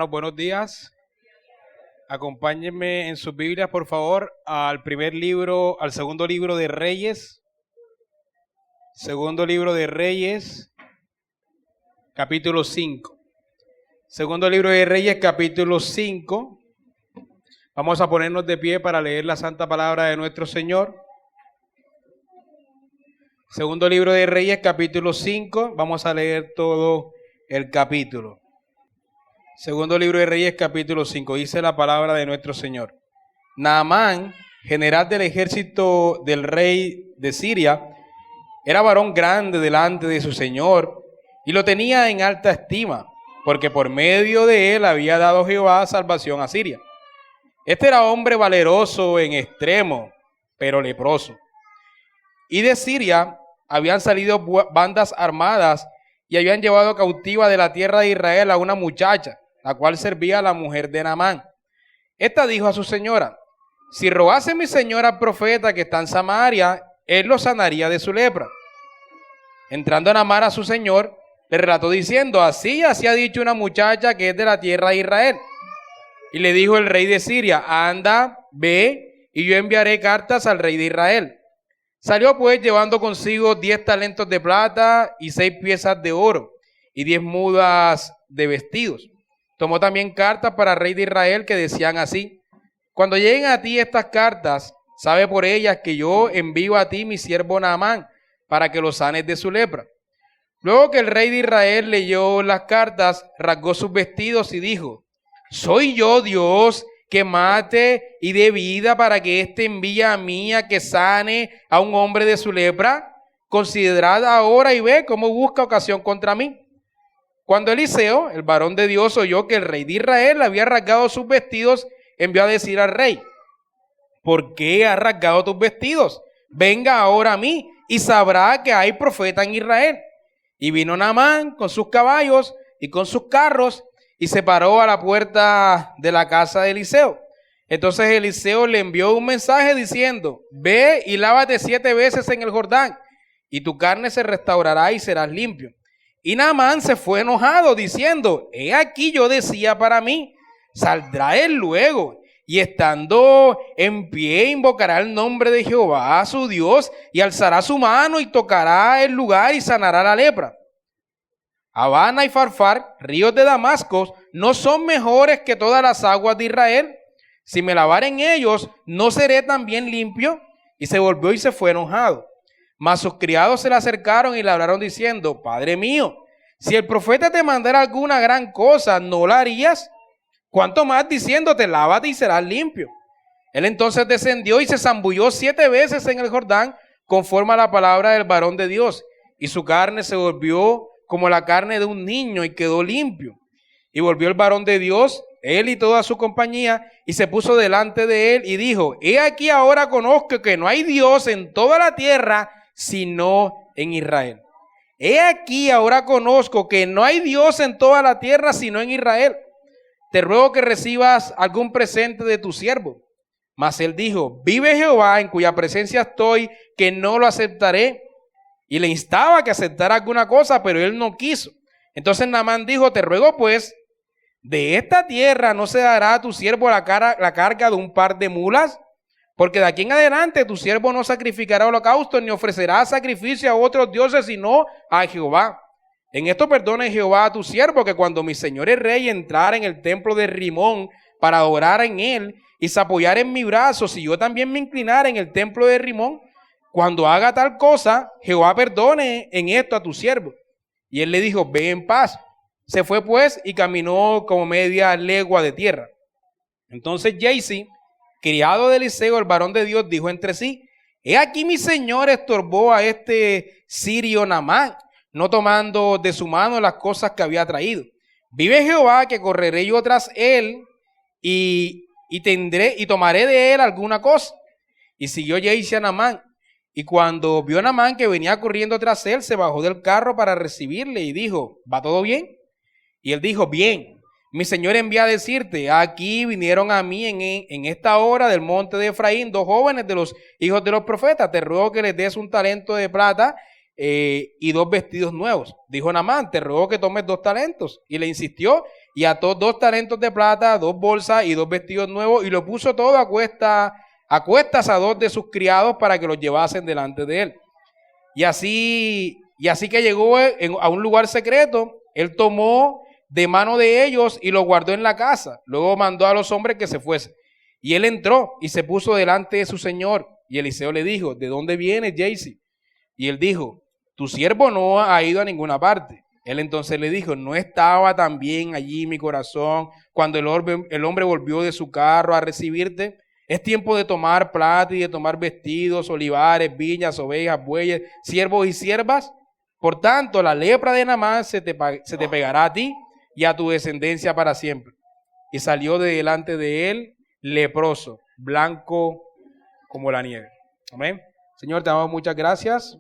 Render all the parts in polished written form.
Hermanos, buenos días. Acompáñenme en sus Biblias, por favor, al segundo libro de Reyes. Segundo libro de Reyes, capítulo 5. Segundo libro de Reyes, capítulo 5. Vamos a ponernos de pie para leer la santa palabra de nuestro Señor. Segundo libro de Reyes, capítulo 5. Vamos a leer todo el capítulo. Segundo libro de Reyes, capítulo 5. Dice la palabra de nuestro Señor. Naamán, general del ejército del rey de Siria, era varón grande delante de su señor y lo tenía en alta estima, porque por medio de él había dado Jehová salvación a Siria. Este era hombre valeroso en extremo, pero leproso. Y de Siria habían salido bandas armadas y habían llevado cautiva de la tierra de Israel a una muchacha, la cual servía a la mujer de Naamán. Esta dijo a su señora: si rogase mi señora al profeta que está en Samaria, él lo sanaría de su lepra. Entrando Naamán a su señor, le relató diciendo: así ha dicho una muchacha que es de la tierra de Israel. Y le dijo el rey de Siria: anda, ve, y yo enviaré cartas al rey de Israel. Salió pues llevando consigo 10 talentos de plata y 6 piezas de oro y 10 mudas de vestidos. Tomó también cartas para el rey de Israel que decían así: cuando lleguen a ti estas cartas, sabe por ellas que yo envío a ti mi siervo Naamán para que lo sanes de su lepra. Luego que el rey de Israel leyó las cartas, rasgó sus vestidos y dijo: ¿soy yo Dios que mate y dé vida para que éste envíe a mí a que sane a un hombre de su lepra? Considerad ahora y ve cómo busca ocasión contra mí. Cuando Eliseo, el varón de Dios, oyó que el rey de Israel había rasgado sus vestidos, envió a decir al rey: ¿por qué has rasgado tus vestidos? Venga ahora a mí y sabrá que hay profeta en Israel. Y vino Naamán con sus caballos y con sus carros y se paró a la puerta de la casa de Eliseo. Entonces Eliseo le envió un mensaje diciendo: ve y lávate 7 veces en el Jordán y tu carne se restaurará y serás limpio. Y Naamán se fue enojado diciendo: he aquí yo decía para mí, saldrá él luego y estando en pie invocará el nombre de Jehová su Dios y alzará su mano y tocará el lugar y sanará la lepra. Abana y Farfar, ríos de Damasco, no son mejores que todas las aguas de Israel. Si me lavare en ellos, ¿no seré también limpio? Y se volvió y se fue enojado. Mas sus criados se le acercaron y le hablaron diciendo: Padre mío, si el profeta te mandara alguna gran cosa, ¿no la harías? ¿Cuánto más diciéndote: lávate y serás limpio? Él entonces descendió y se zambulló 7 veces en el Jordán, conforme a la palabra del varón de Dios, y su carne se volvió como la carne de un niño y quedó limpio. Y volvió el varón de Dios, él y toda su compañía, y se puso delante de él y dijo: he aquí ahora conozco que no hay Dios en toda la tierra sino en Israel. He aquí ahora conozco que no hay Dios en toda la tierra sino en Israel. Te ruego que recibas algún presente de tu siervo. Mas él dijo: vive Jehová, en cuya presencia estoy, que no lo aceptaré. Y le instaba que aceptara alguna cosa, pero él no quiso. Entonces Naamán dijo: te ruego pues, de esta tierra no se dará a tu siervo la carga de un par de mulas, porque de aquí en adelante tu siervo no sacrificará holocausto ni ofrecerá sacrificio a otros dioses sino a Jehová. En esto perdone Jehová a tu siervo, que cuando mi señor el rey entrara en el templo de Rimón para adorar en él y se apoyara en mi brazo, si yo también me inclinara en el templo de Rimón, cuando haga tal cosa, Jehová perdone en esto a tu siervo. Y él le dijo: ve en paz. Se fue pues y caminó como media legua de tierra. Entonces Giezi, criado de Eliseo, el varón de Dios, dijo entre sí: he aquí mi señor estorbó a este sirio Naamán, no tomando de su mano las cosas que había traído. Vive Jehová que correré yo tras él y tomaré de él alguna cosa. Y siguió Giezi a Naamán. Y cuando vio a Naamán que venía corriendo tras él, se bajó del carro para recibirle y dijo: ¿va todo bien? Y él dijo: bien. Mi señor envía a decirte: aquí vinieron a mí en esta hora del monte de Efraín 2 jóvenes de los hijos de los profetas. Te ruego que les des un talento de plata y 2 vestidos nuevos. Dijo Naamán: te ruego que tomes 2 talentos. Y le insistió y ató 2 talentos de plata, 2 bolsas y 2 vestidos nuevos, y lo puso todo a cuestas a 2 de sus criados para que los llevasen delante de él. Y así que llegó a un lugar secreto, él tomó de mano de ellos y lo guardó en la casa. Luego mandó a los hombres que se fuesen. Y él entró y se puso delante de su señor. Y Eliseo le dijo, ¿de dónde vienes, Gehazi? Y él dijo, tu siervo no ha ido a ninguna parte. Él entonces le dijo, ¿no estaba también allí mi corazón cuando el hombre volvió de su carro a recibirte? Es tiempo de tomar plata y de tomar vestidos, olivares, viñas, ovejas, bueyes, siervos y siervas. Por tanto, la lepra de Naamán se te pegará a ti y a tu descendencia para siempre. Y salió de delante de él leproso, blanco como la nieve. Amén. Señor, te damos muchas gracias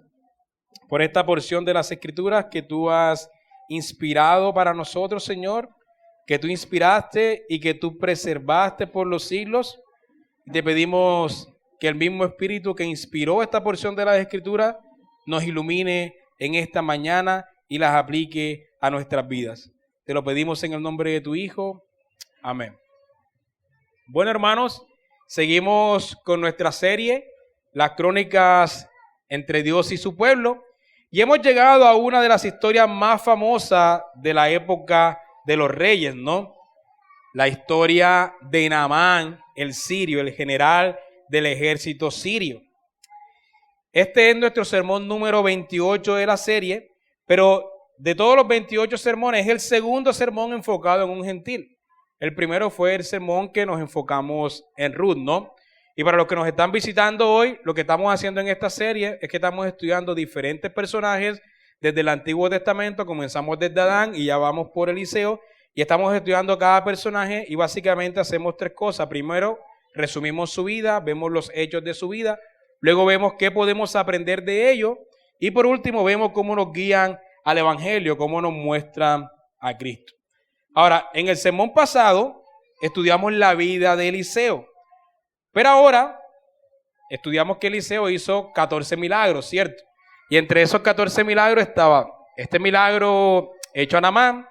por esta porción de las Escrituras que tú has inspirado para nosotros, Señor, que tú inspiraste y que tú preservaste por los siglos. Te pedimos que el mismo Espíritu que inspiró esta porción de las Escrituras nos ilumine en esta mañana y las aplique a nuestras vidas. Te lo pedimos en el nombre de tu Hijo. Amén. Bueno, hermanos, seguimos con nuestra serie, las crónicas entre Dios y su pueblo, y hemos llegado a una de las historias más famosas de la época de los reyes, ¿no? La historia de Naamán, el sirio, el general del ejército sirio. Este es nuestro sermón número 28 de la serie, pero de todos los 28 sermones es el segundo sermón enfocado en un gentil. El primero fue el sermón que nos enfocamos en Ruth, ¿no? Y para los que nos están visitando hoy, lo que estamos haciendo en esta serie es que estamos estudiando diferentes personajes desde el Antiguo Testamento. Comenzamos desde Adán y ya vamos por Eliseo. Y estamos estudiando cada personaje y básicamente hacemos 3 cosas. Primero, resumimos su vida, vemos los hechos de su vida. Luego vemos qué podemos aprender de ellos. Y por último, vemos cómo nos guían al Evangelio, cómo nos muestran a Cristo. Ahora, en el sermón pasado estudiamos la vida de Eliseo. Pero ahora estudiamos que Eliseo hizo 14 milagros, ¿cierto? Y entre esos 14 milagros estaba este milagro hecho a Naamán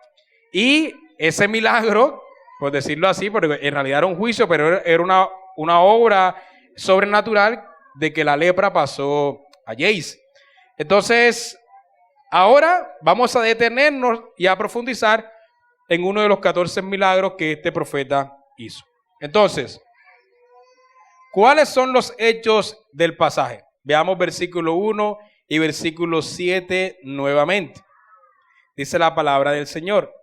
y ese milagro, por decirlo así, porque en realidad era un juicio, pero era una obra sobrenatural de que la lepra pasó a Gehazi. Entonces, ahora vamos a detenernos y a profundizar en uno de los 14 milagros que este profeta hizo. Entonces, ¿cuáles son los hechos del pasaje? Veamos versículo 1 y versículo 7 nuevamente. Dice la palabra del Señor.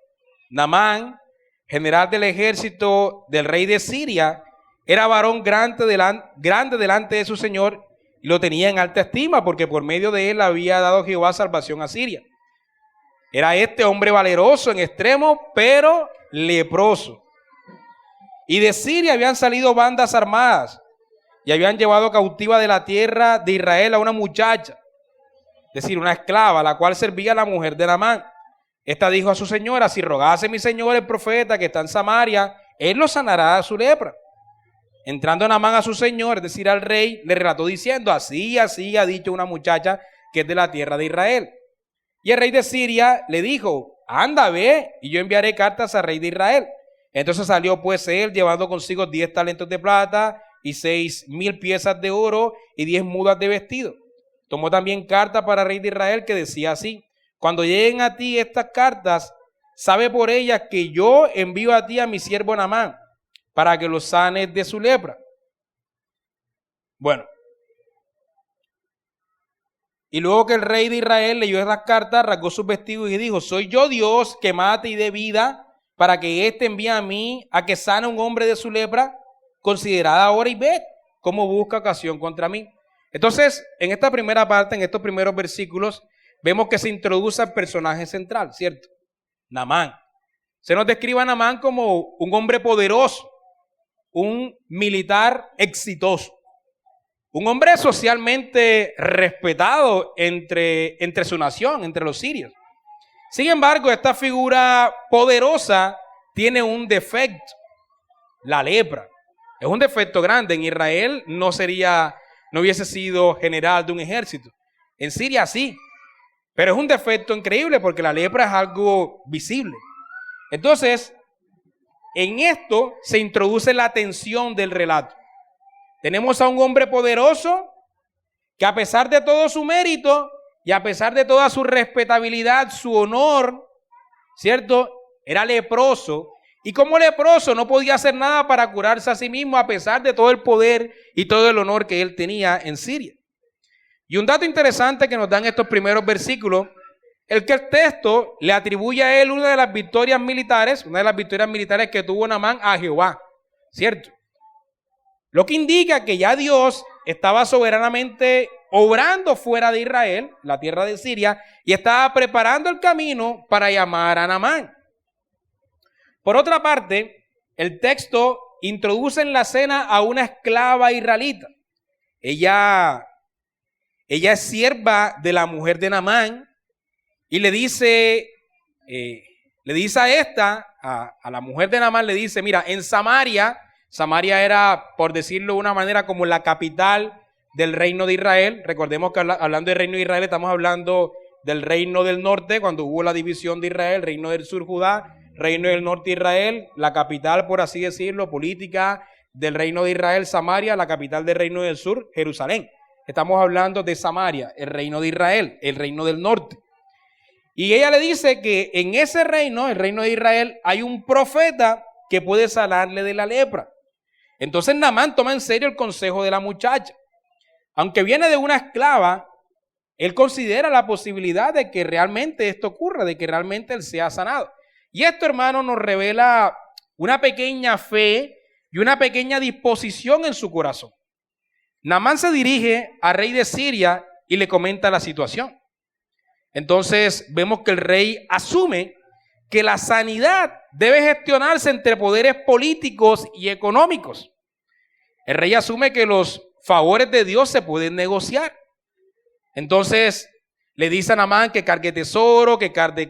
Naamán, general del ejército del rey de Siria, era varón grande delante de su señor y lo tenía en alta estima porque por medio de él había dado Jehová salvación a Siria. Era este hombre valeroso en extremo, pero leproso. Y de Siria habían salido bandas armadas y habían llevado cautiva de la tierra de Israel a una muchacha, es decir, una esclava, la cual servía a la mujer de Naamán. Esta dijo a su señora, si rogase mi señor el profeta que está en Samaria, él lo sanará de su lepra. Entrando Naamán a su señor, es decir, al rey, le relató diciendo, así ha dicho una muchacha que es de la tierra de Israel. Y el rey de Siria le dijo, anda, ve, y yo enviaré cartas al rey de Israel. Entonces salió pues él llevando consigo 10 talentos de plata y 6,000 piezas de oro y 10 mudas de vestido. Tomó también carta para el rey de Israel que decía así, cuando lleguen a ti estas cartas, sabe por ellas que yo envío a ti a mi siervo Naamán para que lo sanes de su lepra. Bueno, y luego que el rey de Israel leyó esas cartas, rasgó sus vestidos y dijo, soy yo Dios que mate y dé vida para que éste envíe a mí a que sane a un hombre de su lepra. Considerad ahora y ved cómo busca ocasión contra mí. Entonces, en esta primera parte, en estos primeros versículos, vemos que se introduce el personaje central, ¿cierto? Naamán. Se nos describe a Naamán como un hombre poderoso, un militar exitoso, un hombre socialmente respetado entre su nación, entre los sirios. Sin embargo, esta figura poderosa tiene un defecto, la lepra. Es un defecto grande. En Israel no hubiese sido general de un ejército. En Siria sí. Pero es un defecto increíble porque la lepra es algo visible. Entonces, en esto se introduce la tensión del relato. Tenemos a un hombre poderoso que a pesar de todo su mérito y a pesar de toda su respetabilidad, su honor, ¿cierto? Era leproso. Y como leproso no podía hacer nada para curarse a sí mismo a pesar de todo el poder y todo el honor que él tenía en Siria. Y un dato interesante que nos dan estos primeros versículos, el que el texto le atribuye a él una de las victorias militares que tuvo Naamán a Jehová, ¿cierto? Lo que indica que ya Dios estaba soberanamente obrando fuera de Israel, la tierra de Siria, y estaba preparando el camino para llamar a Naamán. Por otra parte, el texto introduce en la escena a una esclava israelita. Ella es sierva de la mujer de Naamán y le dice a la mujer de Naamán, le dice, mira, en Samaria era, por decirlo de una manera, como la capital del reino de Israel. Recordemos que hablando del reino de Israel estamos hablando del reino del norte, cuando hubo la división de Israel, reino del sur Judá, reino del norte Israel, la capital, por así decirlo, política del reino de Israel, Samaria, la capital del reino del sur, Jerusalén. Estamos hablando de Samaria, el reino de Israel, el reino del norte. Y ella le dice que en ese reino, el reino de Israel, hay un profeta que puede sanarle de la lepra. Entonces Naamán toma en serio el consejo de la muchacha. Aunque viene de una esclava, él considera la posibilidad de que realmente esto ocurra, de que realmente él sea sanado. Y esto, hermano, nos revela una pequeña fe y una pequeña disposición en su corazón. Naamán se dirige al rey de Siria y le comenta la situación. Entonces vemos que el rey asume que la sanidad debe gestionarse entre poderes políticos y económicos. El rey asume que los favores de Dios se pueden negociar. Entonces le dice a Naamán que cargue tesoro, que cargue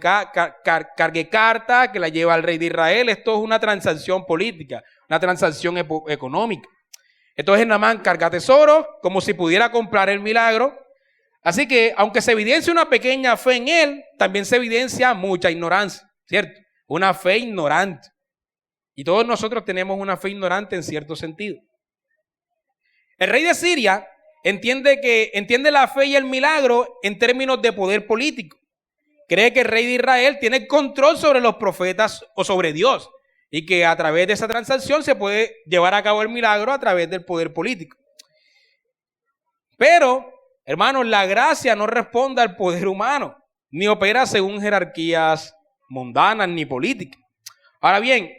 carta, que la lleva al rey de Israel. Esto es una transacción política, una transacción económica. Entonces Naamán carga tesoro como si pudiera comprar el milagro. Así que aunque se evidencia una pequeña fe en él, también se evidencia mucha ignorancia, ¿cierto? Una fe ignorante. Y todos nosotros tenemos una fe ignorante en cierto sentido. El rey de Siria entiende la fe y el milagro en términos de poder político. Cree que el rey de Israel tiene control sobre los profetas o sobre Dios y que a través de esa transacción se puede llevar a cabo el milagro a través del poder político. Pero, hermanos, la gracia no responde al poder humano, ni opera según jerarquías mundanas ni políticas. Ahora bien,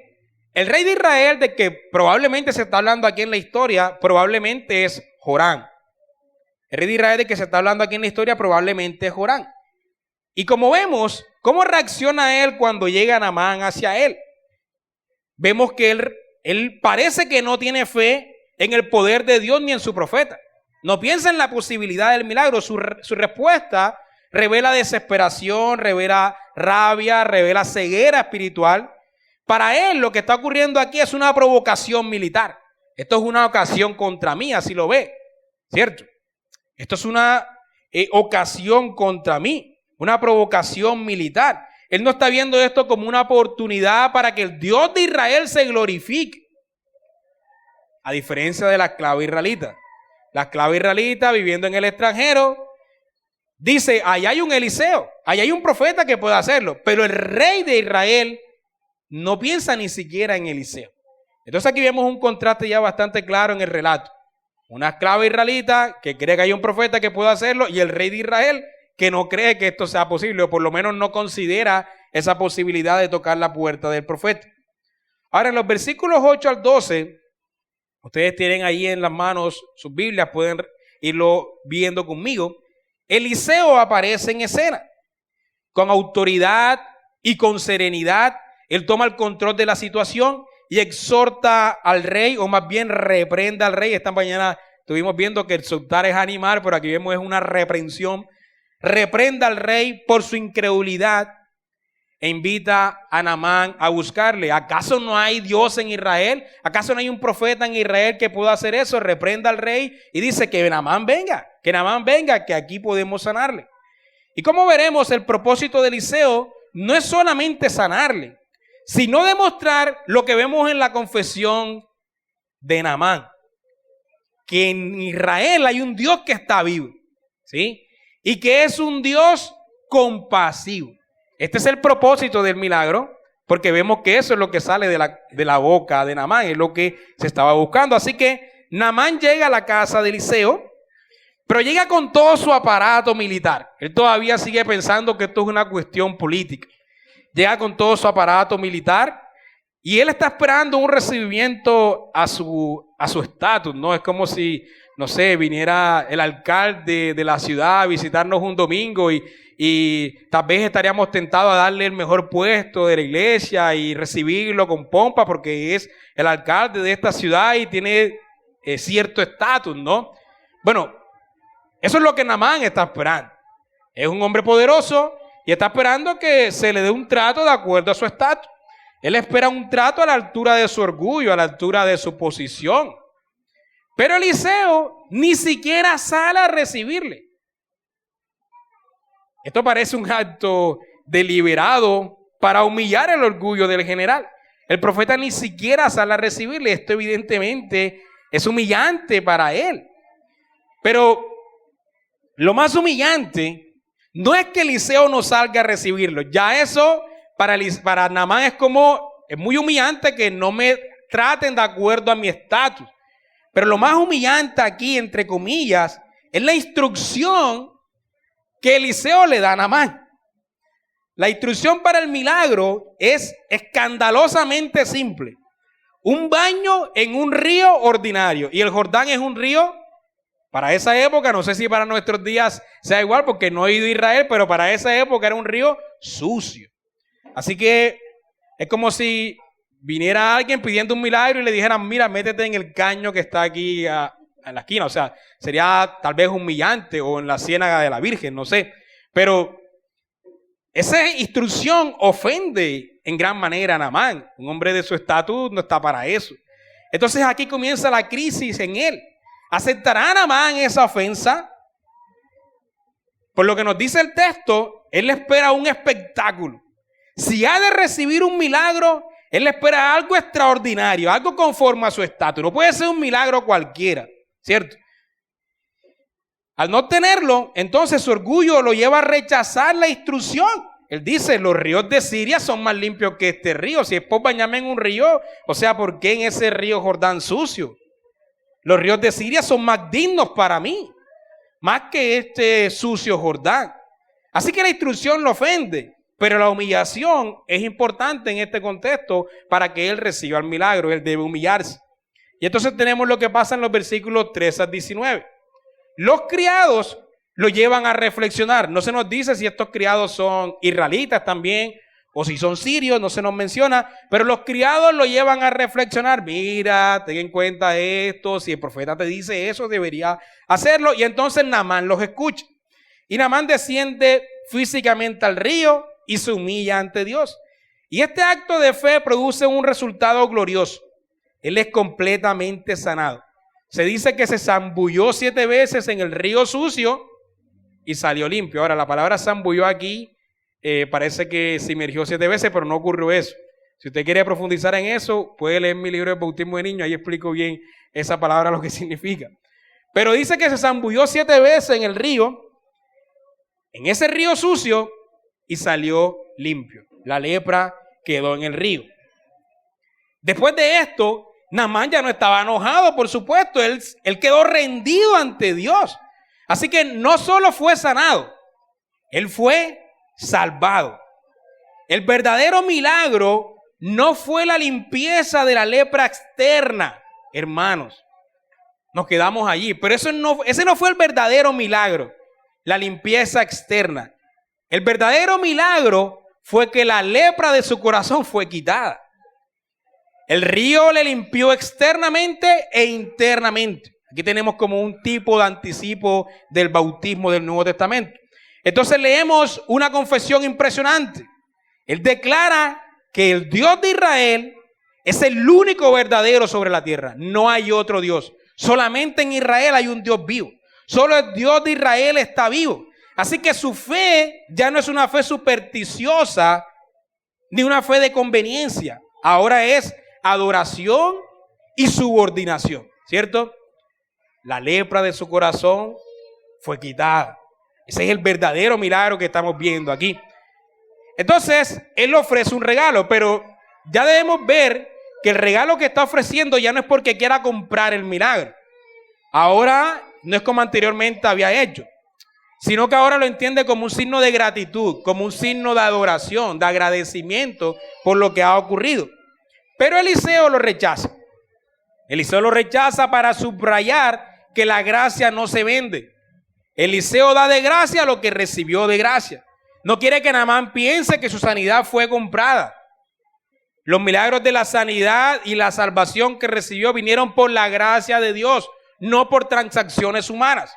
el rey de Israel de que probablemente se está hablando aquí en la historia, probablemente es Joram. El rey de Israel de que se está hablando aquí en la historia probablemente es Joram. Y como vemos, ¿cómo reacciona él cuando llega Naamán hacia él? Vemos que él parece que no tiene fe en el poder de Dios ni en su profeta. No piensa en la posibilidad del milagro. Su respuesta revela desesperación, revela rabia, revela ceguera espiritual. Para él lo que está ocurriendo aquí es una provocación militar. Esto es una ocasión contra mí, así lo ve, ¿cierto? Esto es una ocasión contra mí, una provocación militar. Él no está viendo esto como una oportunidad para que el Dios de Israel se glorifique. A diferencia de la esclava israelita. La esclava israelita viviendo en el extranjero dice, allá hay un Eliseo, allá hay un profeta que puede hacerlo. Pero el rey de Israel no piensa ni siquiera en Eliseo. Entonces aquí vemos un contraste ya bastante claro en el relato. Una esclava israelita que cree que hay un profeta que puede hacerlo y el rey de Israel que no cree que esto sea posible o por lo menos no considera esa posibilidad de tocar la puerta del profeta. Ahora en los versículos 8 al 12, ustedes tienen ahí en las manos sus Biblias, pueden irlo viendo conmigo. Eliseo aparece en escena con autoridad y con serenidad. Él toma el control de la situación y exhorta al rey, o más bien reprenda al rey. Esta mañana estuvimos viendo que exhortar es animar, pero aquí vemos es una reprensión. Reprenda al rey por su incredulidad e invita a Naamán a buscarle. ¿Acaso no hay Dios en Israel? ¿Acaso no hay un profeta en Israel que pueda hacer eso? Reprenda al rey y dice que Naamán venga, que aquí podemos sanarle. Y como veremos, el propósito de Eliseo no es solamente sanarle, sino demostrar lo que vemos en la confesión de Naamán, que en Israel hay un Dios que está vivo, ¿sí? Y que es un Dios compasivo. Este es el propósito del milagro, porque vemos que eso es lo que sale de la boca de Naamán, es lo que se estaba buscando. Así que Naamán llega a la casa de Eliseo, pero llega con todo su aparato militar. Él todavía sigue pensando que esto es una cuestión política. Llega con todo su aparato militar y él está esperando un recibimiento a su estatus, ¿no? Es como si, no sé, viniera el alcalde de la ciudad a visitarnos un domingo y tal vez estaríamos tentados a darle el mejor puesto de la iglesia y recibirlo con pompa porque es el alcalde de esta ciudad y tiene cierto estatus, ¿no? Bueno, eso es lo que Naamán está esperando. Es un hombre poderoso y está esperando que se le dé un trato de acuerdo a su estatus. Él espera un trato a la altura de su orgullo, a la altura de su posición. Pero Eliseo ni siquiera sale a recibirle. Esto parece un acto deliberado para humillar el orgullo del general. El profeta ni siquiera sale a recibirle. Esto evidentemente es humillante para él. Pero lo más humillante no es que Eliseo no salga a recibirlo. Ya eso para Naamán es muy humillante que no me traten de acuerdo a mi estatus. Pero lo más humillante aquí, entre comillas, es la instrucción que Eliseo le da a Naamán. La instrucción para el milagro es escandalosamente simple. Un baño en un río ordinario. Y el Jordán es un río, para esa época, no sé si para nuestros días sea igual porque no he ido a Israel, pero para esa época era un río sucio. Así que es como si viniera alguien pidiendo un milagro y le dijeran, mira, métete en el caño que está aquí en la esquina. O sea, sería tal vez humillante, o en la ciénaga de la Virgen, no sé. Pero esa instrucción ofende en gran manera a Naamán. Un hombre de su estatus no está para eso. Entonces aquí comienza la crisis en él. ¿Aceptará Naamán esa ofensa? Por lo que nos dice el texto, él le espera un espectáculo. Si ha de recibir un milagro, él le espera algo extraordinario, algo conforme a su estatus. No puede ser un milagro cualquiera, ¿cierto? Al no tenerlo, entonces su orgullo lo lleva a rechazar la instrucción. Él dice, los ríos de Siria son más limpios que este río. Si es por bañarme en un río, o sea, ¿por qué en ese río Jordán sucio? Los ríos de Siria son más dignos para mí, más que este sucio Jordán. Así que la instrucción lo ofende, pero la humillación es importante en este contexto para que él reciba el milagro. Él debe humillarse. Y entonces tenemos lo que pasa en los versículos 13 al 19. Los criados lo llevan a reflexionar. No se nos dice si estos criados son israelitas también o si son sirios, no se nos menciona, pero los criados lo llevan a reflexionar. Mira, ten en cuenta esto, si el profeta te dice eso, debería hacerlo. Y entonces Naamán los escucha. Y Naamán desciende físicamente al río y se humilla ante Dios. Y este acto de fe produce un resultado glorioso. Él es completamente sanado. Se dice que se zambulló 7 veces en el río sucio y salió limpio. Ahora, la palabra zambulló aquí parece que se inmergió 7 veces, pero no ocurrió eso. Si usted quiere profundizar en eso, puede leer mi libro de bautismo de niños. Ahí explico bien esa palabra, lo que significa. Pero dice que se zambulló 7 veces en el río, en ese río sucio, y salió limpio. La lepra quedó en el río. Después de esto, Naamán ya no estaba enojado, por supuesto. Él quedó rendido ante Dios. Así que no solo fue sanado, él fue salvado. El verdadero milagro no fue la limpieza de la lepra externa, hermanos. Nos quedamos allí, pero ese no fue el verdadero milagro, la limpieza externa. El verdadero milagro fue que la lepra de su corazón fue quitada. El río le limpió externamente e internamente. Aquí tenemos como un tipo de anticipo del bautismo del Nuevo Testamento. Entonces leemos una confesión impresionante. Él declara que el Dios de Israel es el único verdadero sobre la tierra. No hay otro Dios. Solamente en Israel hay un Dios vivo. Solo el Dios de Israel está vivo. Así que su fe ya no es una fe supersticiosa, ni una fe de conveniencia. Ahora es adoración y subordinación, ¿cierto? La lepra de su corazón fue quitada. Ese es el verdadero milagro que estamos viendo aquí. Entonces, él le ofrece un regalo, pero ya debemos ver que el regalo que está ofreciendo ya no es porque quiera comprar el milagro. Ahora no es como anteriormente había hecho, sino que ahora lo entiende como un signo de gratitud, como un signo de adoración, de agradecimiento por lo que ha ocurrido. Pero Eliseo lo rechaza. Eliseo lo rechaza para subrayar que la gracia no se vende. Eliseo da de gracia lo que recibió de gracia. No quiere que Naamán piense que su sanidad fue comprada. Los milagros de la sanidad y la salvación que recibió vinieron por la gracia de Dios, no por transacciones humanas.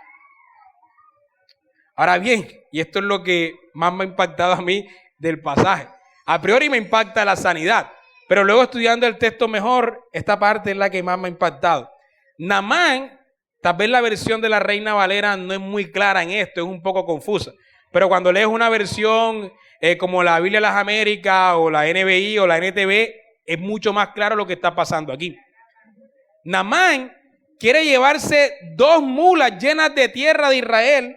Ahora bien, y esto es lo que más me ha impactado a mí del pasaje. A priori me impacta la sanidad, pero luego estudiando el texto mejor, esta parte es la que más me ha impactado. Naamán, tal vez la versión de la Reina Valera no es muy clara en esto, es un poco confusa. Pero cuando lees una versión como la Biblia de las Américas o la NBI o la NTV, es mucho más claro lo que está pasando aquí. Naamán quiere llevarse 2 mulas llenas de tierra de Israel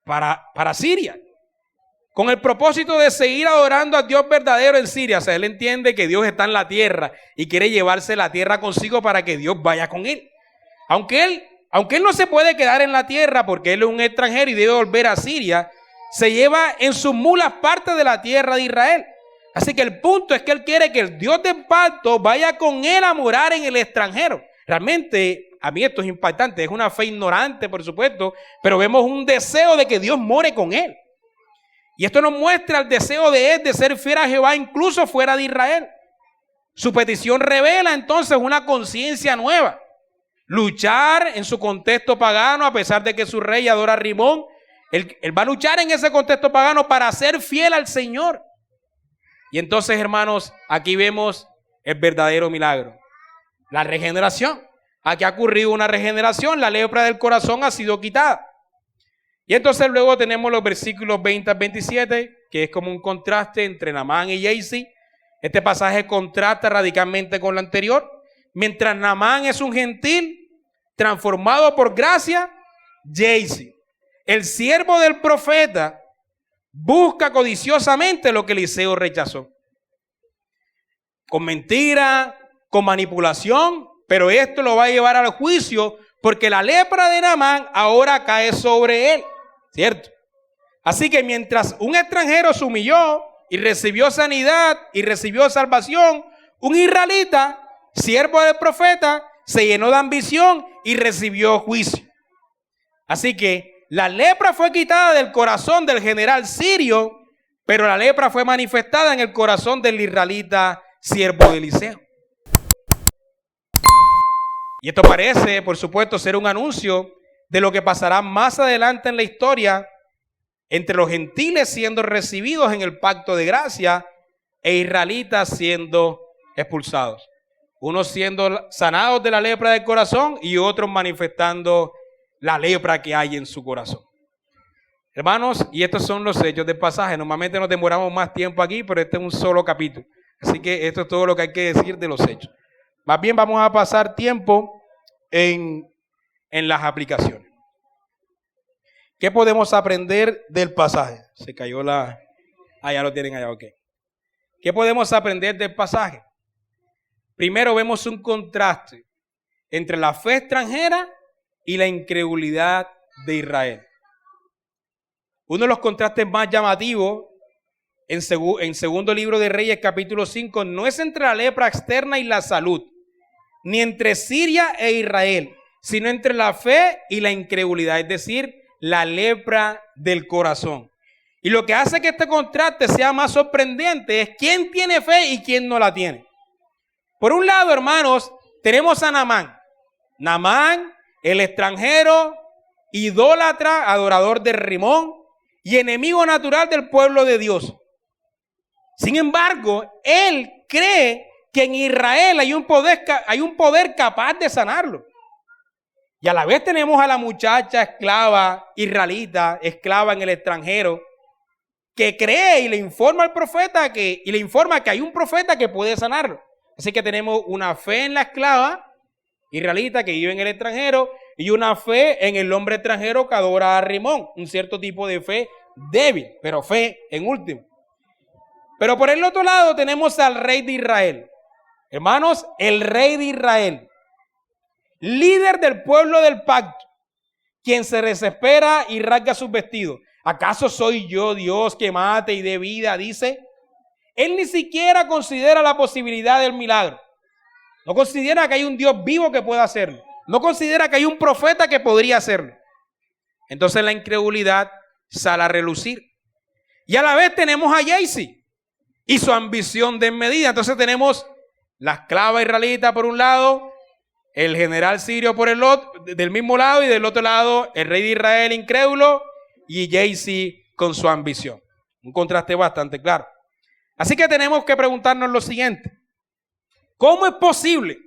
para Siria, con el propósito de seguir adorando a Dios verdadero en Siria. O sea, él entiende que Dios está en la tierra y quiere llevarse la tierra consigo para que Dios vaya con él. Aunque él no se puede quedar en la tierra porque él es un extranjero y debe volver a Siria, se lleva en sus mulas parte de la tierra de Israel. Así que el punto es que él quiere que el Dios del pacto vaya con él a morar en el extranjero. Realmente, a mí esto es impactante, es una fe ignorante, por supuesto, pero vemos un deseo de que Dios more con él. Y esto nos muestra el deseo de él de ser fiel a Jehová incluso fuera de Israel. Su petición revela entonces una conciencia nueva. Luchar en su contexto pagano, a pesar de que su rey adora a Rimón, él va a luchar en ese contexto pagano para ser fiel al Señor. Y entonces, hermanos, aquí vemos el verdadero milagro, la regeneración. Aquí ha ocurrido una regeneración, la lepra del corazón ha sido quitada. Y entonces luego tenemos los versículos 20 al 27, que es como un contraste entre Naamán y Gehazi. Este pasaje contrasta radicalmente con lo anterior. Mientras Naamán es un gentil transformado por gracia, Gehazi, el siervo del profeta, busca codiciosamente lo que Eliseo rechazó. Con mentira, con manipulación, pero esto lo va a llevar al juicio porque la lepra de Naamán ahora cae sobre él, ¿cierto? Así que mientras un extranjero se humilló y recibió sanidad y recibió salvación, un israelita, siervo del profeta, se llenó de ambición y recibió juicio. Así que la lepra fue quitada del corazón del general sirio, pero la lepra fue manifestada en el corazón del israelita siervo de Eliseo. Y esto parece, por supuesto, ser un anuncio de lo que pasará más adelante en la historia entre los gentiles siendo recibidos en el pacto de gracia e israelitas siendo expulsados. Unos siendo sanados de la lepra del corazón y otros manifestando la lepra que hay en su corazón. Hermanos, y estos son los hechos del pasaje. Normalmente nos demoramos más tiempo aquí, pero este es un solo capítulo. Así que esto es todo lo que hay que decir de los hechos. Más bien vamos a pasar tiempo en las aplicaciones. ¿Qué podemos aprender del pasaje? Se cayó la... ya lo tienen allá, ok. ¿Qué podemos aprender del pasaje? Primero vemos un contraste entre la fe extranjera y la incredulidad de Israel. Uno de los contrastes más llamativos en segundo libro de Reyes capítulo 5 no es entre la lepra externa y la salud, ni entre Siria e Israel, sino entre la fe y la incredulidad, es decir, la lepra del corazón. Y lo que hace que este contraste sea más sorprendente es quién tiene fe y quién no la tiene. Por un lado, hermanos, tenemos a Naamán. Naamán, el extranjero, idólatra, adorador de Rimón y enemigo natural del pueblo de Dios. Sin embargo, él cree que en Israel hay un poder capaz de sanarlo. Y a la vez tenemos a la muchacha esclava israelita, esclava en el extranjero, que cree y le informa al profeta y le informa que hay un profeta que puede sanarlo. Así que tenemos una fe en la esclava israelita que vive en el extranjero y una fe en el hombre extranjero que adora a Rimón, un cierto tipo de fe débil, pero fe en último. Pero por el otro lado tenemos al rey de Israel. Hermanos, el rey de Israel, líder del pueblo del pacto, quien se desespera y rasga sus vestidos. ¿Acaso soy yo Dios que mate y dé vida? Dice. Él ni siquiera considera la posibilidad del milagro. No considera que hay un Dios vivo que pueda hacerlo. No considera que hay un profeta que podría hacerlo. Entonces la incredulidad sale a relucir. Y a la vez tenemos a Jaycee y su ambición desmedida. Entonces tenemos la esclava israelita por un lado, el general sirio por el otro, del mismo lado, y del otro lado el rey de Israel incrédulo y Jaycee con su ambición. Un contraste bastante claro. Así que tenemos que preguntarnos lo siguiente: ¿cómo es posible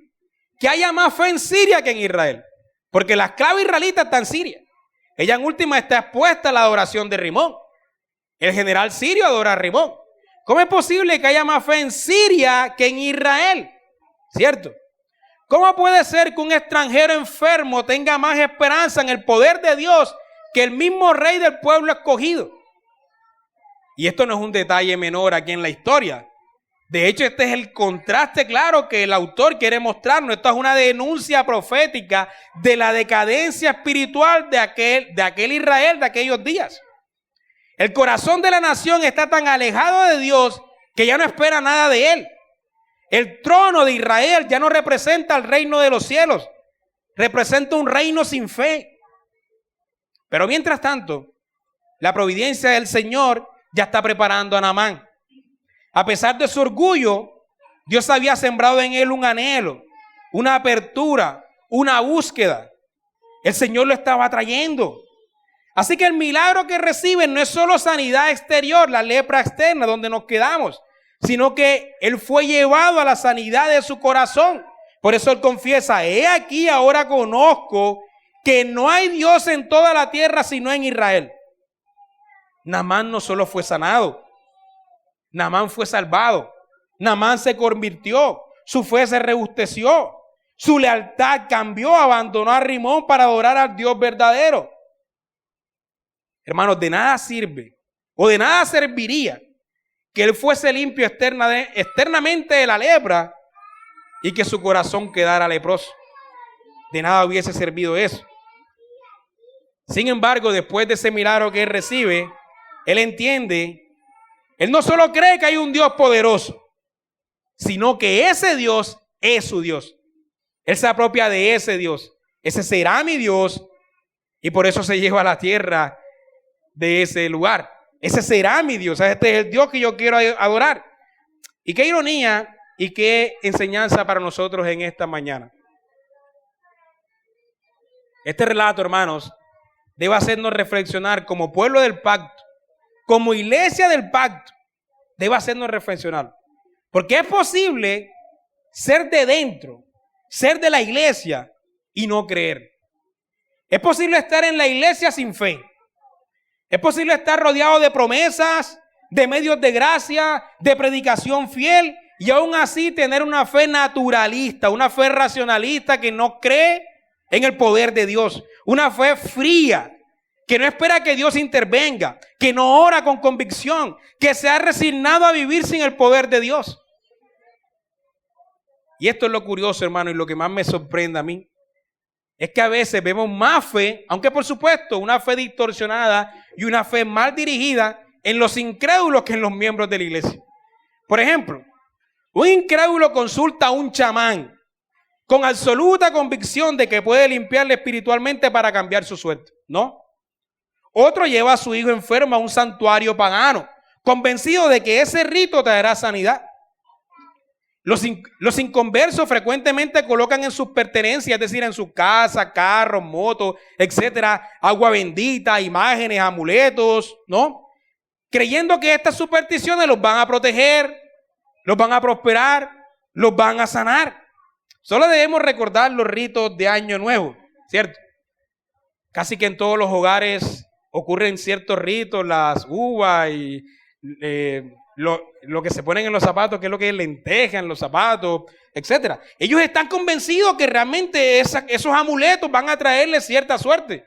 que haya más fe en Siria que en Israel? Porque la esclava israelita está en Siria. Ella en última está expuesta a la adoración de Rimón. El general sirio adora a Rimón. ¿Cómo es posible que haya más fe en Siria que en Israel? ¿Cierto? ¿Cómo puede ser que un extranjero enfermo tenga más esperanza en el poder de Dios que el mismo rey del pueblo escogido? Y esto no es un detalle menor aquí en la historia. De hecho, este es el contraste claro que el autor quiere mostrarnos. Esto es una denuncia profética de la decadencia espiritual de aquel Israel de aquellos días. El corazón de la nación está tan alejado de Dios que ya no espera nada de él. El trono de Israel ya no representa el reino de los cielos, representa un reino sin fe. Pero mientras tanto, la providencia del Señor ya está preparando a Naamán. A pesar de su orgullo, Dios había sembrado en él un anhelo, una apertura, una búsqueda. El Señor lo estaba trayendo. Así que el milagro que reciben no es solo sanidad exterior, la lepra externa donde nos quedamos, sino que él fue llevado a la sanidad de su corazón. Por eso él confiesa: he aquí ahora conozco que no hay Dios en toda la tierra sino en Israel. Naamán no solo fue sanado, Naamán fue salvado. Naamán se convirtió, su fe se rebusteció, su lealtad cambió, abandonó a Rimón para adorar al Dios verdadero. Hermanos, de nada sirve o de nada serviría que él fuese limpio externamente de la lepra y que su corazón quedara leproso. De nada hubiese servido eso. Sin embargo, después de ese milagro que él recibe, él entiende, él no solo cree que hay un Dios poderoso, sino que ese Dios es su Dios. Él se apropia de ese Dios. Ese será mi Dios, y por eso se lleva a la tierra de ese lugar. Ese será mi Dios. Este es el Dios que yo quiero adorar. Y qué ironía y qué enseñanza para nosotros en esta mañana. Este relato, hermanos, debe hacernos reflexionar como pueblo del pacto, como iglesia del pacto, debe hacernos reflexionar. Porque es posible ser de dentro, ser de la iglesia y no creer. Es posible estar en la iglesia sin fe. Es posible estar rodeado de promesas, de medios de gracia, de predicación fiel, y aún así tener una fe naturalista, una fe racionalista que no cree en el poder de Dios. Una fe fría, que no espera que Dios intervenga, que no ora con convicción, que se ha resignado a vivir sin el poder de Dios. Y esto es lo curioso, hermano, y lo que más me sorprende a mí, es que a veces vemos más fe, aunque por supuesto una fe distorsionada y una fe mal dirigida en los incrédulos que en los miembros de la iglesia. Por ejemplo, un incrédulo consulta a un chamán con absoluta convicción de que puede limpiarle espiritualmente para cambiar su suerte, ¿no? Otro lleva a su hijo enfermo a un santuario pagano, convencido de que ese rito traerá sanidad. Los inconversos frecuentemente colocan en sus pertenencias, es decir, en su casa, carros, motos, etcétera, agua bendita, imágenes, amuletos, ¿no? Creyendo que estas supersticiones los van a proteger, los van a prosperar, los van a sanar. Solo debemos recordar los ritos de Año Nuevo, ¿cierto? Casi que en todos los hogares ocurren ciertos ritos, las uvas y lo que se ponen en los zapatos, que es lo que es lenteja en los zapatos, etcétera. Ellos están convencidos que realmente esos amuletos van a traerles cierta suerte.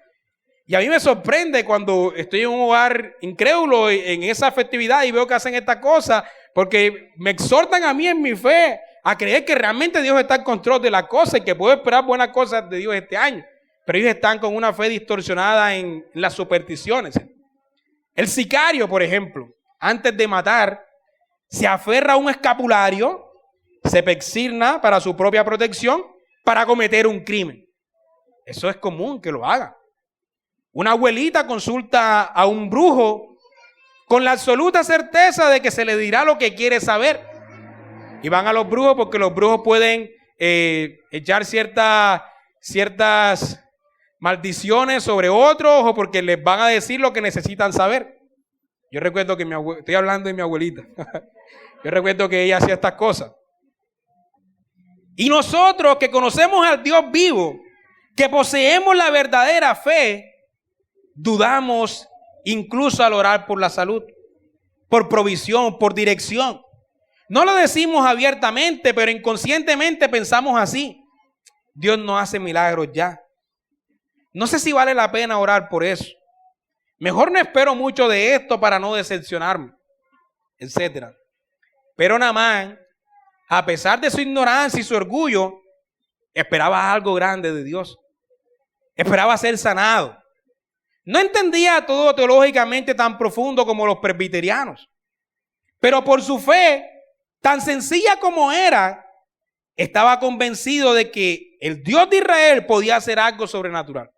Y a mí me sorprende cuando estoy en un hogar incrédulo en esa festividad y veo que hacen esta cosa, porque me exhortan a mí en mi fe a creer que realmente Dios está en control de la cosa y que puedo esperar buenas cosas de Dios este año. Pero ellos están con una fe distorsionada en las supersticiones. El sicario, por ejemplo, antes de matar, se aferra a un escapulario, se persigna para su propia protección para cometer un crimen. Eso es común que lo haga. Una abuelita consulta a un brujo con la absoluta certeza de que se le dirá lo que quiere saber. Y van a los brujos porque los brujos pueden echar ciertas maldiciones sobre otros o porque les van a decir lo que necesitan saber. Yo recuerdo que estoy hablando de mi abuelita. Yo recuerdo que ella hacía estas cosas. Y nosotros que conocemos al Dios vivo, que poseemos la verdadera fe, dudamos incluso al orar por la salud, por provisión, por dirección. No lo decimos abiertamente, pero inconscientemente pensamos así. Dios no hace milagros ya. No sé si vale la pena orar por eso. Mejor no espero mucho de esto para no decepcionarme, etcétera. Pero Naamán, a pesar de su ignorancia y su orgullo, esperaba algo grande de Dios. Esperaba ser sanado. No entendía todo teológicamente tan profundo como los presbiterianos. Pero por su fe, tan sencilla como era, estaba convencido de que el Dios de Israel podía hacer algo sobrenatural.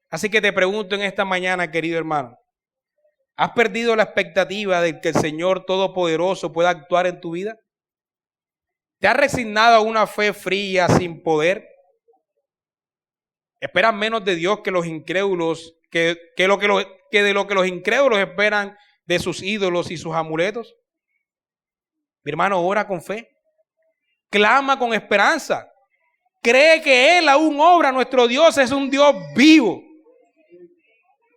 Así que te pregunto en esta mañana, querido hermano, ¿has perdido la expectativa de que el Señor Todopoderoso pueda actuar en tu vida? ¿Te has resignado a una fe fría sin poder? ¿Esperas menos de Dios que los incrédulos, que de lo que los incrédulos esperan de sus ídolos y sus amuletos? Mi hermano, ora con fe. Clama con esperanza. Cree que Él aún obra. Nuestro Dios es un Dios vivo.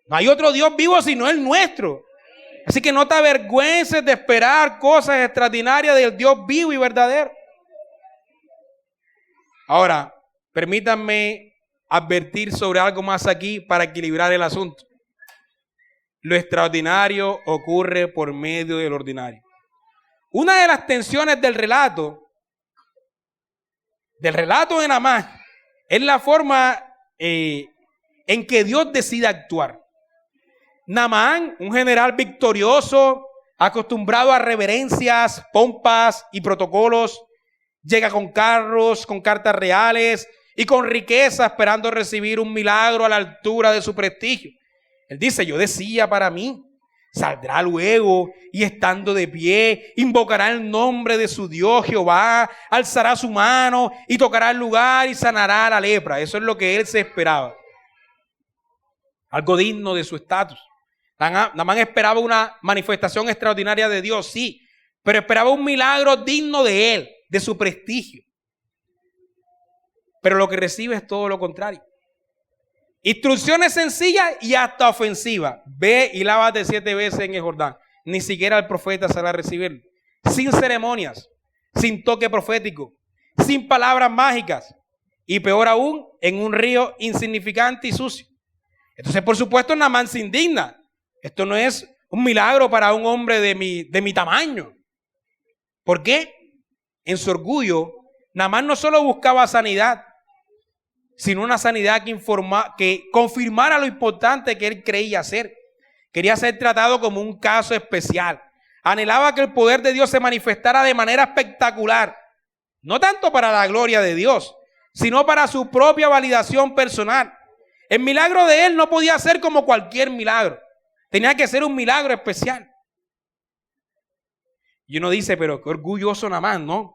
No hay otro Dios vivo sino el nuestro. Así que no te avergüences de esperar cosas extraordinarias del Dios vivo y verdadero. Ahora, permítanme advertir sobre algo más aquí para equilibrar el asunto. Lo extraordinario ocurre por medio del ordinario. Una de las tensiones del relato de Naamán es la forma en que Dios decide actuar. Naamán, un general victorioso, acostumbrado a reverencias, pompas y protocolos, llega con carros, con cartas reales y con riqueza, esperando recibir un milagro a la altura de su prestigio. Él dice, yo decía para mí, saldrá luego y estando de pie, invocará el nombre de su Dios Jehová, alzará su mano y tocará el lugar y sanará la lepra. Eso es lo que él se esperaba. Algo digno de su estatus. Naamán esperaba una manifestación extraordinaria de Dios, sí, pero esperaba un milagro digno de él, de su prestigio. Pero lo que recibe es todo lo contrario. Instrucciones sencillas y hasta ofensivas. Ve y lávate 7 veces en el Jordán. Ni siquiera el profeta sale a recibirlo. Sin ceremonias, sin toque profético, sin palabras mágicas. Y peor aún, en un río insignificante y sucio. Entonces, por supuesto, Naamán se indigna. Esto no es un milagro para un hombre de mi tamaño. ¿Por qué? En su orgullo, Naamán no solo buscaba sanidad, sino una sanidad que confirmara lo importante que él creía ser. Quería ser tratado como un caso especial. Anhelaba que el poder de Dios se manifestara de manera espectacular. No tanto para la gloria de Dios, sino para su propia validación personal. El milagro de él no podía ser como cualquier milagro. Tenía que ser un milagro especial. Y uno dice, pero qué orgulloso Naamán, ¿no?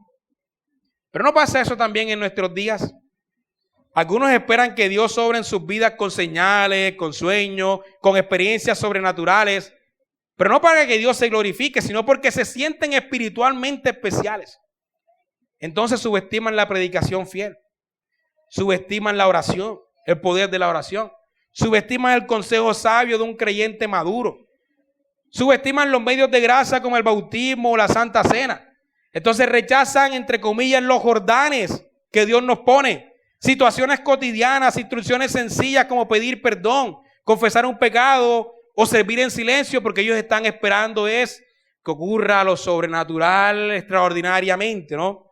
Pero no pasa eso también en nuestros días. Algunos esperan que Dios obre en sus vidas con señales, con sueños, con experiencias sobrenaturales, pero no para que Dios se glorifique, sino porque se sienten espiritualmente especiales. Entonces subestiman la predicación fiel, subestiman la oración, el poder de la oración, Subestiman el consejo sabio de un creyente maduro. Subestiman los medios de gracia como el bautismo o la Santa Cena. Entonces rechazan, entre comillas, los Jordanes que Dios nos pone. Situaciones cotidianas, instrucciones sencillas como pedir perdón, confesar un pecado o servir en silencio, porque ellos están esperando es que ocurra lo sobrenatural extraordinariamente, ¿no?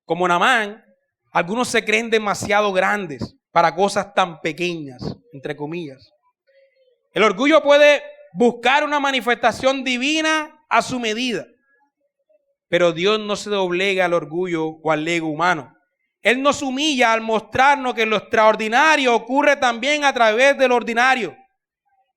Como Naamán, algunos se creen demasiado grandes para cosas tan pequeñas, entre comillas. El orgullo puede buscar una manifestación divina a su medida, pero Dios no se doblega al orgullo o al ego humano. Él nos humilla al mostrarnos que lo extraordinario ocurre también a través del ordinario.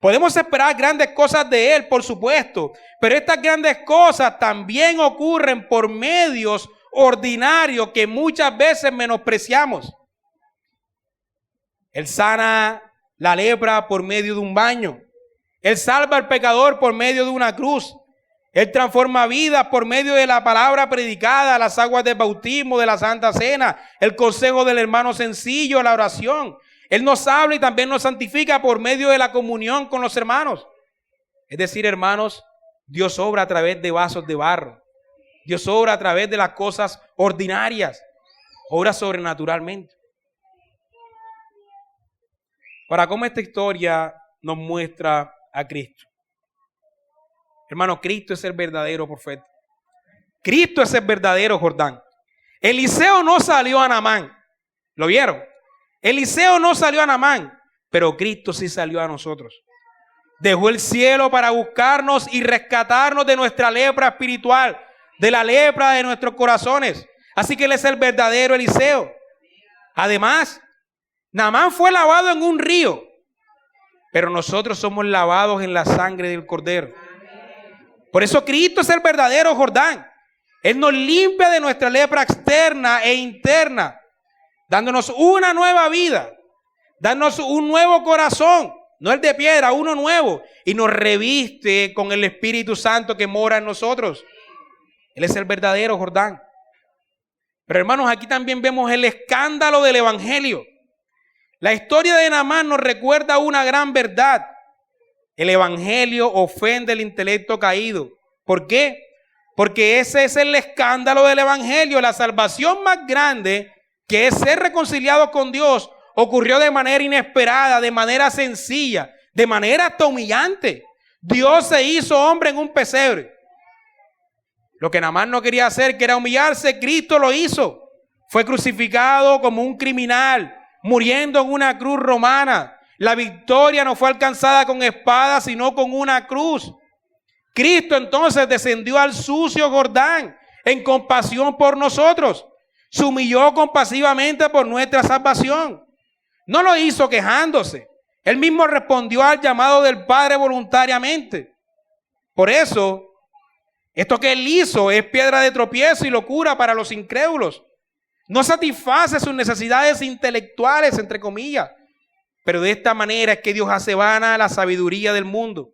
Podemos esperar grandes cosas de Él, por supuesto, pero estas grandes cosas también ocurren por medios ordinarios que muchas veces menospreciamos. Él sana la lepra por medio de un baño. Él salva al pecador por medio de una cruz. Él transforma vidas por medio de la palabra predicada, las aguas del bautismo, de la Santa Cena, el consejo del hermano sencillo, la oración. Él nos habla y también nos santifica por medio de la comunión con los hermanos. Es decir, hermanos, Dios obra a través de vasos de barro. Dios obra a través de las cosas ordinarias. Obra sobrenaturalmente. Ahora, ¿cómo esta historia nos muestra a Cristo? Hermano, Cristo es el verdadero profeta. Cristo es el verdadero Jordán. Eliseo no salió a Naamán. ¿Lo vieron? Eliseo no salió a Naamán, pero Cristo sí salió a nosotros. Dejó el cielo para buscarnos y rescatarnos de nuestra lepra espiritual, de la lepra de nuestros corazones. Así que Él es el verdadero Eliseo. Además, Naamán fue lavado en un río, pero nosotros somos lavados en la sangre del Cordero. Por eso Cristo es el verdadero Jordán. Él nos limpia de nuestra lepra externa e interna, dándonos una nueva vida, dándonos un nuevo corazón, no el de piedra, uno nuevo, y nos reviste con el Espíritu Santo que mora en nosotros. Él es el verdadero Jordán. Pero hermanos, aquí también vemos el escándalo del Evangelio. La historia de Naamán nos recuerda una gran verdad. El Evangelio ofende el intelecto caído. ¿Por qué? Porque ese es el escándalo del Evangelio. La salvación más grande, que es ser reconciliados con Dios, ocurrió de manera inesperada, de manera sencilla, de manera hasta humillante. Dios se hizo hombre en un pesebre. Lo que Naamán no quería hacer, que era humillarse, Cristo lo hizo. Fue crucificado como un criminal, muriendo en una cruz romana. La victoria no fue alcanzada con espada, sino con una cruz. Cristo entonces descendió al sucio Jordán en compasión por nosotros. Se humilló compasivamente por nuestra salvación. No lo hizo quejándose. Él mismo respondió al llamado del Padre voluntariamente. Por eso, esto que Él hizo es piedra de tropiezo y locura para los incrédulos. No satisface sus necesidades intelectuales, entre comillas. Pero de esta manera es que Dios hace vana la sabiduría del mundo.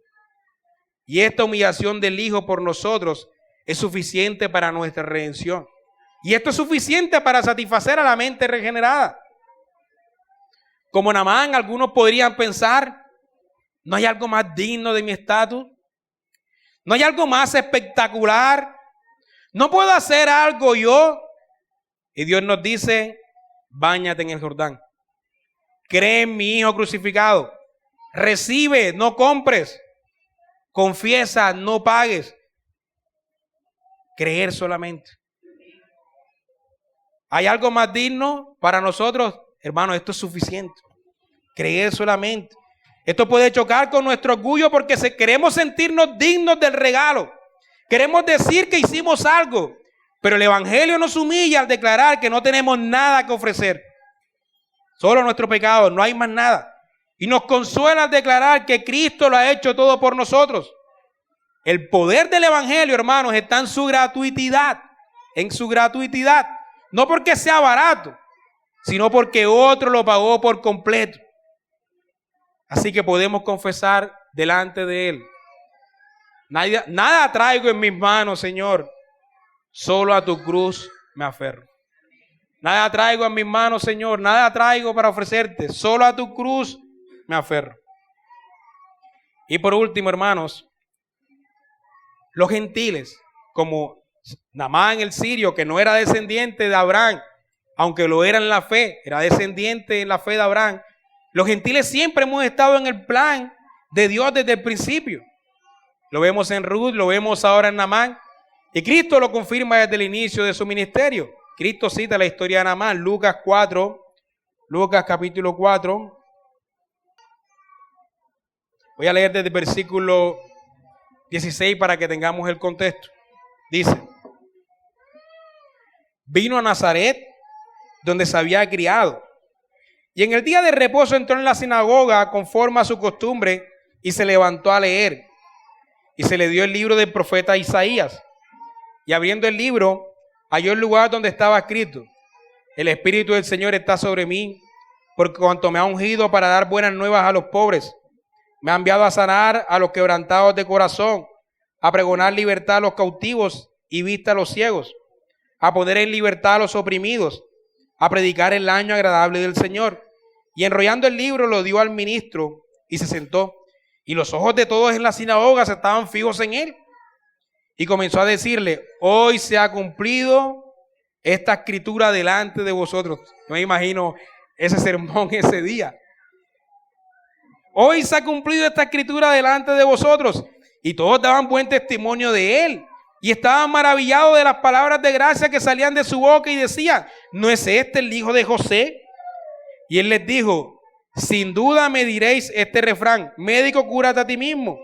Y esta humillación del Hijo por nosotros es suficiente para nuestra redención. Y esto es suficiente para satisfacer a la mente regenerada. Como Naamán, algunos podrían pensar, ¿no hay algo más digno de mi estatus? ¿No hay algo más espectacular? ¿No puedo hacer algo yo? Y Dios nos dice, báñate en el Jordán. Cree en mi Hijo crucificado. Recibe, no compres. Confiesa, no pagues. Creer solamente. ¿Hay algo más digno para nosotros? Hermano, esto es suficiente. Creer solamente. Esto puede chocar con nuestro orgullo porque queremos sentirnos dignos del regalo. Queremos decir que hicimos algo. Pero el Evangelio nos humilla al declarar que no tenemos nada que ofrecer. Solo nuestro pecado, no hay más nada. Y nos consuela al declarar que Cristo lo ha hecho todo por nosotros. El poder del Evangelio, hermanos, está en su gratuidad. En su gratuidad. No porque sea barato, sino porque otro lo pagó por completo. Así que podemos confesar delante de Él. Nada traigo en mis manos, Señor. Solo a tu cruz me aferro. Nada traigo en mis manos, Señor, nada traigo para ofrecerte, solo a tu cruz me aferro. Y por último, hermanos, los gentiles, como Naamán el sirio, que no era descendiente de Abraham, aunque lo era en la fe, era descendiente en la fe de Abraham. Los gentiles siempre hemos estado en el plan de Dios desde el principio. Lo vemos en Ruth, lo vemos ahora en Naamán, y Cristo lo confirma desde el inicio de su ministerio. Cristo cita la historia de Naamán, Lucas capítulo 4. Voy a leer desde el versículo 16 para que tengamos el contexto. Dice: vino a Nazaret, donde se había criado, y en el día de reposo entró en la sinagoga conforme a su costumbre y se levantó a leer. Y se le dio el libro del profeta Isaías. Y abriendo el libro, halló el lugar donde estaba escrito: el Espíritu del Señor está sobre mí, porque cuanto me ha ungido para dar buenas nuevas a los pobres, me ha enviado a sanar a los quebrantados de corazón, a pregonar libertad a los cautivos y vista a los ciegos, a poner en libertad a los oprimidos, a predicar el año agradable del Señor. Y enrollando el libro lo dio al ministro y se sentó. Y los ojos de todos en la sinagoga estaban fijos en él. Y comenzó a decirle: hoy se ha cumplido esta escritura delante de vosotros. No me imagino ese sermón ese día. Hoy se ha cumplido esta escritura delante de vosotros. Y todos daban buen testimonio de él. Y estaban maravillados de las palabras de gracia que salían de su boca y decían: ¿no es este el hijo de José? Y él les dijo: sin duda me diréis este refrán: médico, cúrate a ti mismo.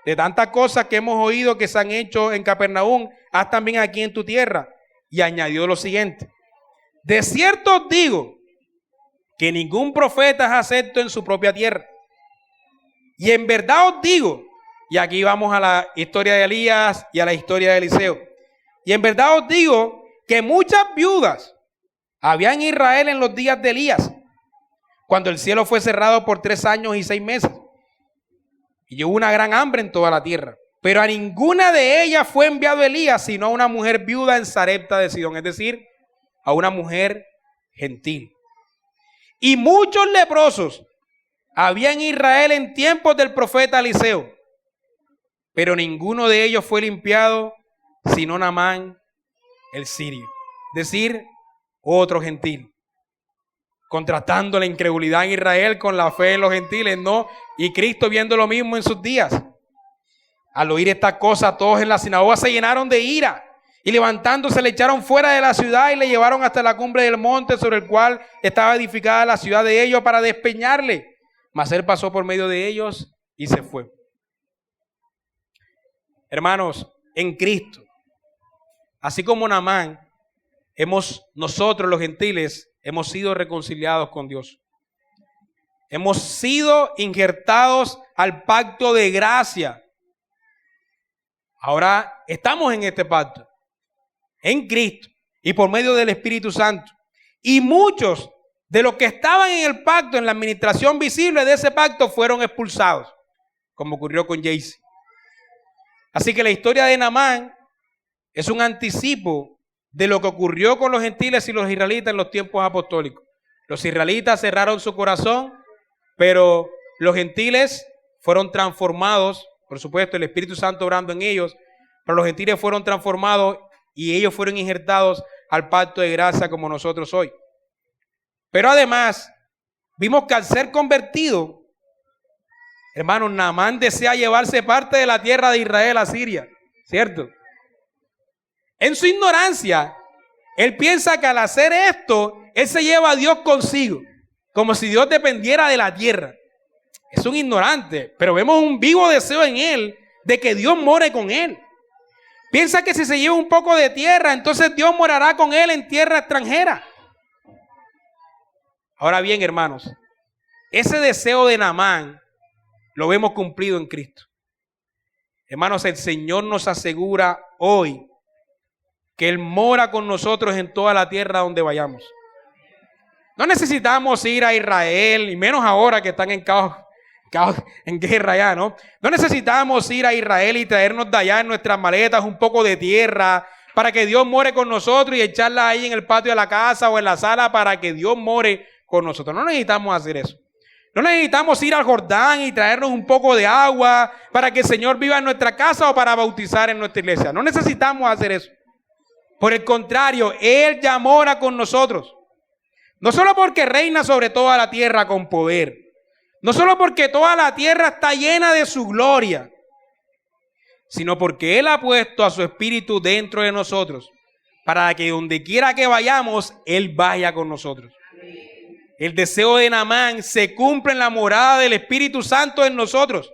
De tantas cosas que hemos oído que se han hecho en Capernaum, haz también aquí en tu tierra. Y añadió lo siguiente: de cierto os digo que ningún profeta es acepto en su propia tierra. Y en verdad os digo, y aquí vamos a la historia de Elías y a la historia de Eliseo. Y en verdad os digo que muchas viudas había en Israel en los días de Elías, cuando el cielo fue cerrado por 3 años y 6 meses. Y hubo una gran hambre en toda la tierra. Pero a ninguna de ellas fue enviado Elías, sino a una mujer viuda en Sarepta de Sidón, es decir, a una mujer gentil. Y muchos leprosos había en Israel en tiempos del profeta Eliseo, pero ninguno de ellos fue limpiado, sino Naamán el sirio, es decir, otro gentil. Contrastando la incredulidad en Israel con la fe en los gentiles, ¿no? Y Cristo viendo lo mismo en sus días. Al oír estas cosas, todos en la sinagoga se llenaron de ira y levantándose le echaron fuera de la ciudad y le llevaron hasta la cumbre del monte sobre el cual estaba edificada la ciudad de ellos para despeñarle. Mas él pasó por medio de ellos y se fue. Hermanos, en Cristo, así como Naamán, nosotros los gentiles hemos sido reconciliados con Dios. Hemos sido injertados al pacto de gracia. Ahora estamos en este pacto, en Cristo y por medio del Espíritu Santo. Y muchos de los que estaban en el pacto, en la administración visible de ese pacto, fueron expulsados, como ocurrió con Jaycee. Así que la historia de Naamán es un anticipo de lo que ocurrió con los gentiles y los israelitas en los tiempos apostólicos. Los israelitas cerraron su corazón, pero los gentiles fueron transformados, por supuesto el Espíritu Santo obrando en ellos, pero los gentiles fueron transformados y ellos fueron injertados al pacto de gracia como nosotros hoy. Pero además, vimos que al ser convertido, hermanos, Naamán desea llevarse parte de la tierra de Israel a Siria, ¿cierto? En su ignorancia, él piensa que al hacer esto, él se lleva a Dios consigo, como si Dios dependiera de la tierra. Es un ignorante, pero vemos un vivo deseo en él de que Dios more con él. Piensa que si se lleva un poco de tierra, entonces Dios morará con él en tierra extranjera. Ahora bien, hermanos, ese deseo de Naamán lo vemos cumplido en Cristo. Hermanos, el Señor nos asegura hoy que Él mora con nosotros en toda la tierra donde vayamos. No necesitamos ir a Israel, y menos ahora que están en guerra ya, ¿no? No necesitamos ir a Israel y traernos de allá en nuestras maletas un poco de tierra para que Dios more con nosotros y echarla ahí en el patio de la casa o en la sala para que Dios more con nosotros. No necesitamos hacer eso. No necesitamos ir al Jordán y traernos un poco de agua para que el Señor viva en nuestra casa o para bautizar en nuestra iglesia. No necesitamos hacer eso. Por el contrario, Él ya mora con nosotros. No solo porque reina sobre toda la tierra con poder. No solo porque toda la tierra está llena de su gloria, sino porque Él ha puesto a su Espíritu dentro de nosotros para que donde quiera que vayamos, Él vaya con nosotros. El deseo de Naamán se cumple en la morada del Espíritu Santo en nosotros.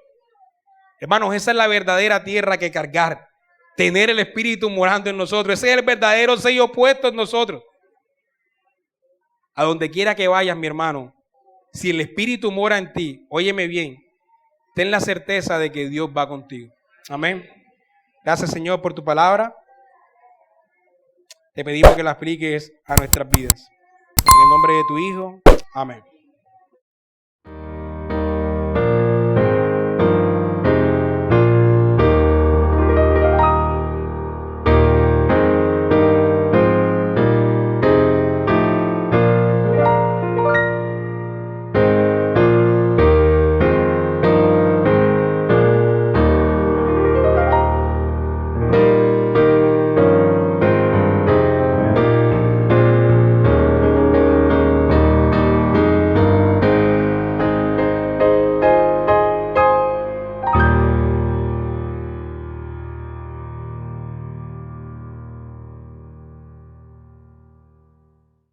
Hermanos, esa es la verdadera tierra que cargar. Tener el Espíritu morando en nosotros. Ese es el verdadero sello puesto en nosotros. A donde quiera que vayas, mi hermano, si el Espíritu mora en ti, óyeme bien, ten la certeza de que Dios va contigo. Amén. Gracias, Señor, por tu palabra. Te pedimos que la apliques a nuestras vidas. En el nombre de tu Hijo. Amén.